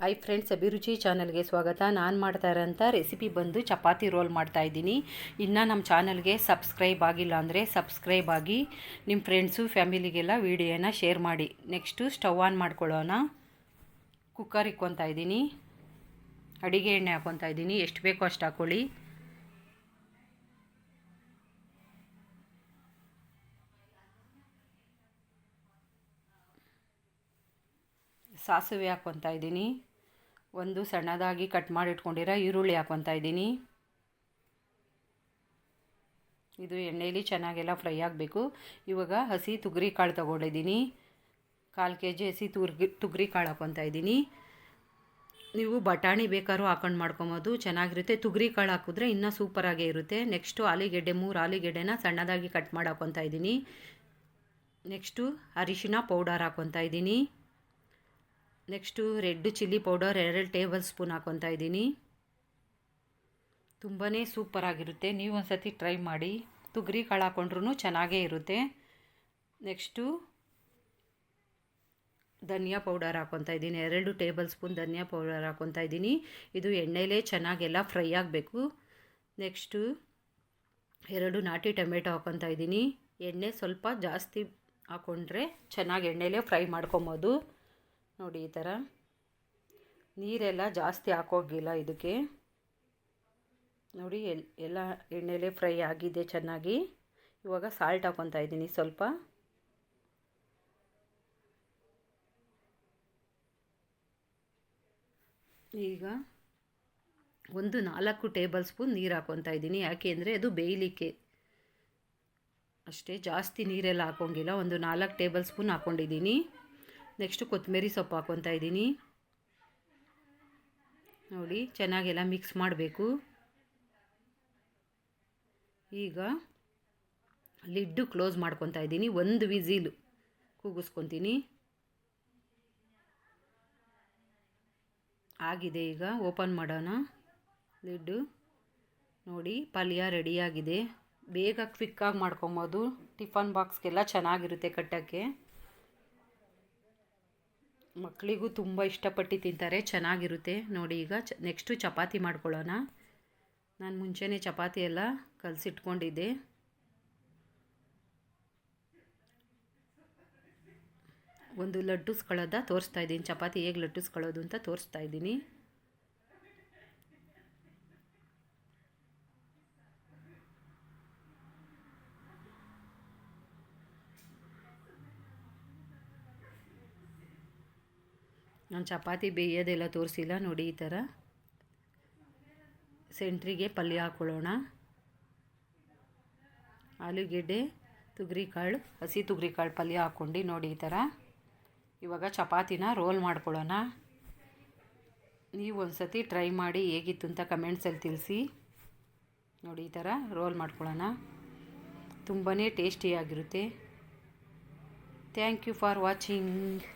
Hi friends, ಅಭಿರುಚಿ ಚಾನಲ್ಗೆ ಸ್ವಾಗತ. ನಾನು ಮಾಡ್ತಾ ಇರೋಂಥ ರೆಸಿಪಿ ಬಂದು ಚಪಾತಿ ರೋಲ್ ಮಾಡ್ತಾಯಿದ್ದೀನಿ. ಇನ್ನು ನಮ್ಮ ಚಾನಲ್ಗೆ ಸಬ್ಸ್ಕ್ರೈಬ್ ಆಗಿಲ್ಲ ಅಂದರೆ ಸಬ್ಸ್ಕ್ರೈಬ್ ಆಗಿ ನಿಮ್ಮ ಫ್ರೆಂಡ್ಸು ಫ್ಯಾಮಿಲಿಗೆಲ್ಲ ವೀಡಿಯೋನ ಶೇರ್ ಮಾಡಿ. ನೆಕ್ಸ್ಟು ಸ್ಟವ್ ಆನ್ ಮಾಡ್ಕೊಳ್ಳೋಣ. ಕುಕ್ಕರ್ ಇಕ್ಕೊತಾ ಇದ್ದೀನಿ. ಅಡಿಗೆ ಎಣ್ಣೆ ಹಾಕ್ಕೊತಾ ಇದ್ದೀನಿ. ಎಷ್ಟು ಬೇಕೋ ಅಷ್ಟು ಹಾಕ್ಕೊಳ್ಳಿ. ಸಾಸಿವೆ ಹಾಕ್ಕೊತಾ ಇದ್ದೀನಿ. ಒಂದು ಸಣ್ಣದಾಗಿ ಕಟ್ ಮಾಡಿ ಇಟ್ಕೊಂಡಿರೋ ಈರುಳ್ಳಿ ಹಾಕ್ಕೊತಾ ಇದ್ದೀನಿ. ಇದು ಎಣ್ಣೆಯಲ್ಲಿ ಚೆನ್ನಾಗೆಲ್ಲ ಫ್ರೈ ಆಗಬೇಕು. ಇವಾಗ ಹಸಿ ತುಗರಿ ಕಾಳು ತೊಗೊಂಡಿದ್ದೀನಿ. 1/4 kg ಹಸಿ ತುಗರಿ ಕಾಳು ಹಾಕ್ಕೊತಾ ಇದ್ದೀನಿ. ನೀವು ಬಟಾಣಿ ಬೇಕಾದ್ರೂ ಹಾಕೊಂಡು ಮಾಡ್ಕೊಬೋದು, ಚೆನ್ನಾಗಿರುತ್ತೆ. ತುಗರಿ ಕಾಳು ಹಾಕಿದ್ರೆ ಇನ್ನೂ ಸೂಪರಾಗೇ ಇರುತ್ತೆ. ನೆಕ್ಸ್ಟು ಆಲೂಗೆಡ್ಡೆ 3 ಆಲೂಗೆಡ್ಡೆನ ಸಣ್ಣದಾಗಿ ಕಟ್ ಮಾಡಿ ಹಾಕ್ಕೊತಾ ಇದ್ದೀನಿ. ನೆಕ್ಸ್ಟು ಅರಿಶಿನ ಪೌಡರ್ ಹಾಕ್ಕೊತಾ ಇದ್ದೀನಿ. Next red chilli powder 2 table spoon ಹಾಕ್ಕೊತಾ ಇದ್ದೀನಿ. ತುಂಬಾ ಸೂಪರಾಗಿರುತ್ತೆ. ನೀವು ಒಂದು ಸತಿ ಟ್ರೈ ಮಾಡಿ. ತುಗರಿ ಕಾಳು ಹಾಕ್ಕೊಂಡ್ರೂ ಚೆನ್ನಾಗೇ ಇರುತ್ತೆ. ನೆಕ್ಸ್ಟು ಧನಿಯಾ ಪೌಡರ್ ಹಾಕ್ಕೊತಾ ಇದ್ದೀನಿ. 2 ಟೇಬಲ್ ಸ್ಪೂನ್ ಧನಿಯಾ ಪೌಡರ್ ಹಾಕ್ಕೊತಾ ಇದ್ದೀನಿ. ಇದು ಎಣ್ಣೆಲೇ ಚೆನ್ನಾಗೆಲ್ಲ ಫ್ರೈ ಆಗಬೇಕು. ನೆಕ್ಸ್ಟು 2 ನಾಟಿ ಟೊಮೆಟೊ ಹಾಕ್ಕೊತಾ ಇದ್ದೀನಿ. ಎಣ್ಣೆ ಸ್ವಲ್ಪ ಜಾಸ್ತಿ ಹಾಕ್ಕೊಂಡ್ರೆ ಚೆನ್ನಾಗಿ ಎಣ್ಣೆಲೇ ಫ್ರೈ ಮಾಡ್ಕೊಬೋದು. ನೋಡಿ, ಈ ಥರ ನೀರೆಲ್ಲ ಜಾಸ್ತಿ ಹಾಕೋಗಿಲ್ಲ ಇದಕ್ಕೆ. ನೋಡಿ, ಎಲ್ಲ ಎಣ್ಣೆಲೇ ಫ್ರೈ ಆಗಿದೆ ಚೆನ್ನಾಗಿ. ಇವಾಗ ಸಾಲ್ಟ್ ಹಾಕ್ಕೊತಾ ಇದ್ದೀನಿ ಸ್ವಲ್ಪ. ಈಗ ಒಂದು 4 ಟೇಬಲ್ ಸ್ಪೂನ್ ನೀರು ಹಾಕ್ಕೊತಾ ಇದ್ದೀನಿ. ಯಾಕೆ ಅಂದರೆ ಅದು ಬೇಯಲಿಕ್ಕೆ ಅಷ್ಟೇ, ಜಾಸ್ತಿ ನೀರೆಲ್ಲ ಹಾಕೋಂಗಿಲ್ಲ. ಒಂದು 4 ಟೇಬಲ್ ಸ್ಪೂನ್ ಹಾಕ್ಕೊಂಡಿದ್ದೀನಿ. ನೆಕ್ಸ್ಟು ಕೊತ್ತಂಬರಿ ಸೊಪ್ಪು ಹಾಕ್ಕೊತಾ ಇದ್ದೀನಿ. ನೋಡಿ, ಚೆನ್ನಾಗೆಲ್ಲ ಮಿಕ್ಸ್ ಮಾಡಬೇಕು. ಈಗ ಲಿಡ್ಡು ಕ್ಲೋಸ್ ಮಾಡ್ಕೊತಾ ಇದ್ದೀನಿ. 1 ವಿಸಿಲು ಕೂಗಿಸ್ಕೊತೀನಿ. ಆಗಿದೆ. ಈಗ ಓಪನ್ ಮಾಡೋಣ ಲಿಡ್ಡು. ನೋಡಿ, ಪಲ್ಯ ರೆಡಿಯಾಗಿದೆ. ಬೇಗ ಕ್ವಿಕ್ಕಾಗಿ ಮಾಡ್ಕೊಬೋದು. ಟಿಫನ್ ಬಾಕ್ಸ್ಗೆಲ್ಲ ಚೆನ್ನಾಗಿರುತ್ತೆ ಕಟ್ಟೋಕ್ಕೆ. ಮಕ್ಕಳಿಗೂ ತುಂಬ ಇಷ್ಟಪಟ್ಟು ತಿಂತಾರೆ, ಚೆನ್ನಾಗಿರುತ್ತೆ. ನೋಡಿ, ಈಗ ನೆಕ್ಸ್ಟು ಚಪಾತಿ ಮಾಡ್ಕೊಳ್ಳೋಣ. ನಾನು ಮುಂಚೆನೇ ಚಪಾತಿ ಎಲ್ಲ ಕಲಸಿಟ್ಕೊಂಡಿದ್ದೆ. ಒಂದು ಲಟ್ಟಿಸ್ಕೊಳ್ಳೋದ ತೋರಿಸ್ತಾ ಇದ್ದೀನಿ. ಚಪಾತಿ ಹೇಗೆ ಲಟ್ಟಿಸ್ಕೊಳ್ಳೋದು ಅಂತ ತೋರಿಸ್ತಾ ಇದ್ದೀನಿ. ನಾನು ಚಪಾತಿ ಬೇಯೋದೆಲ್ಲ ತೋರಿಸಿಲ್ಲ. ನೋಡಿ, ಈ ಥರ ಸೆಂಟ್ರಿಗೆ ಪಲ್ಯ ಹಾಕ್ಕೊಳ್ಳೋಣ. ಆಲೂಗೆಡ್ಡೆ, ತುಗರಿಕಾಳು, ಹಸಿ ತುಗರಿಕಾಳು ಪಲ್ಯ ಹಾಕ್ಕೊಂಡು ನೋಡಿ ಈ ಥರ. ಇವಾಗ ಚಪಾತಿನ ರೋಲ್ ಮಾಡ್ಕೊಳ್ಳೋಣ. ನೀವು ಒಂದು ಸತಿ ಟ್ರೈ ಮಾಡಿ ಹೇಗಿತ್ತು ಅಂತ ಕಮೆಂಟ್ಸಲ್ಲಿ ತಿಳಿಸಿ. ನೋಡಿ, ಈ ಥರ ರೋಲ್ ಮಾಡ್ಕೊಳ್ಳೋಣ. ತುಂಬಾ ಟೇಸ್ಟಿಯಾಗಿರುತ್ತೆ. Thank you for watching.